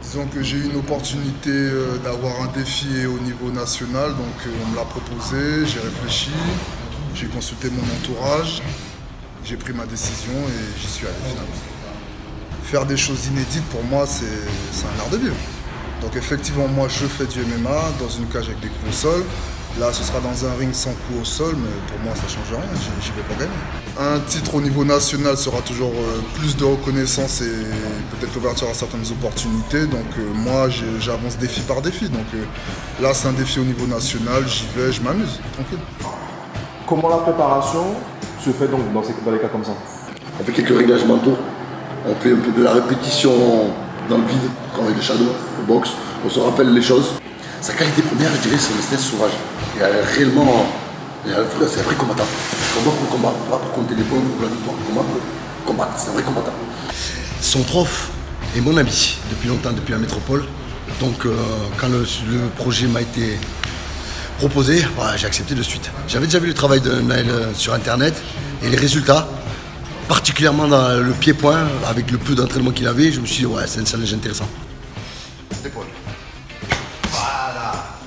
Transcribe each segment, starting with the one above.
Disons que j'ai eu une opportunité d'avoir un défi au niveau national, donc on me l'a proposé, j'ai réfléchi, j'ai consulté mon entourage, j'ai pris ma décision et j'y suis allé finalement. Faire des choses inédites pour moi c'est un art de vivre. Donc effectivement moi je fais du MMA dans une cage avec des coups au sol. Là ce sera dans un ring sans coups au sol, mais pour moi ça change rien, j'y vais pour gagner. Un titre au niveau national sera toujours plus de reconnaissance et peut-être l'ouverture à certaines opportunités. Donc moi j'avance défi par défi. Donc là c'est un défi au niveau national, j'y vais, je m'amuse, tranquille. Comment la préparation se fait donc dans les cas comme ça? On fait quelques réglages mentaux, on fait un peu de la répétition dans le vide, on travaille le shadow, le boxe, on se rappelle les choses. Sa qualité première, je dirais, c'est le stress sauvage. Il y a réellement, c'est un vrai combattant. Combat pour combat, pas pour compter les points, pour la victoire, combat pour combattre, c'est un vrai combattant. Son prof est mon ami depuis longtemps, depuis la métropole. Donc quand le projet m'a été proposé, voilà, j'ai accepté de suite. J'avais déjà vu le travail de Naël sur internet et les résultats, particulièrement dans le pied-point, avec le peu d'entraînement qu'il avait, je me suis dit ouais, c'est un challenge intéressant. Épaule.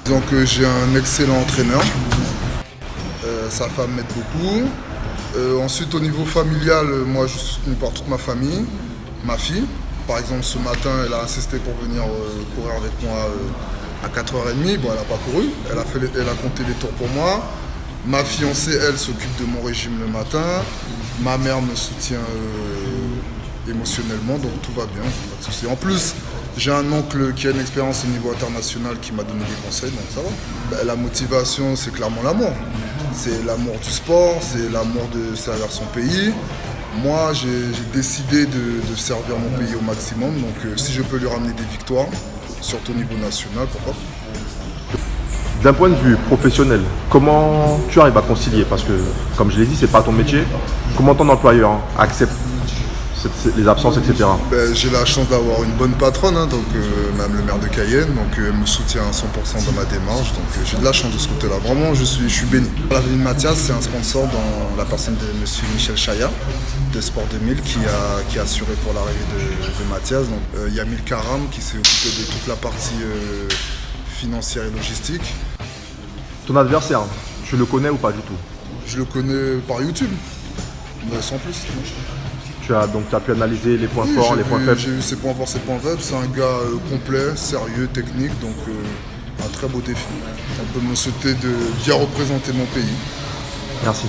Disons que j'ai un excellent entraîneur, sa femme m'aide beaucoup. Ensuite au niveau familial, moi je suis soutenu par toute ma famille, ma fille. Par exemple ce matin elle a insisté pour venir courir avec moi à 4h30, bon elle n'a pas couru, elle a compté les tours pour moi. Ma fiancée elle s'occupe de mon régime le matin, ma mère me soutient émotionnellement, donc tout va bien, pas de souci. En plus, j'ai un oncle qui a une expérience au niveau international qui m'a donné des conseils, donc ça va. La motivation, c'est clairement l'amour. C'est l'amour du sport, c'est l'amour de servir son pays. Moi, j'ai décidé de servir mon pays au maximum, donc si je peux lui ramener des victoires, surtout au niveau national, pourquoi pas. D'un point de vue professionnel, comment tu arrives à concilier? Parce que, comme je l'ai dit, c'est pas ton métier. Comment ton employeur accepte les absences, etc. J'ai la chance d'avoir une bonne patronne, donc même le maire de Cayenne, donc elle me soutient à 100% dans ma démarche, donc j'ai de la chance de ce côté-là. Vraiment, je suis béni. La ville Mathias, c'est un sponsor dans la personne de monsieur Michel Chaya, de Sport 2000, qui a assuré pour l'arrivée de Mathias. Donc il y a Mil Karam qui s'est occupé de toute la partie financière et logistique. Ton adversaire, tu le connais ou pas du tout? Je le connais par YouTube, mais sans plus. Tu as pu analyser les points forts, les points faibles. J'ai vu ses points forts, ses points faibles. C'est un gars complet, sérieux, technique, donc un très beau défi. On peut me souhaiter de bien représenter mon pays. Merci.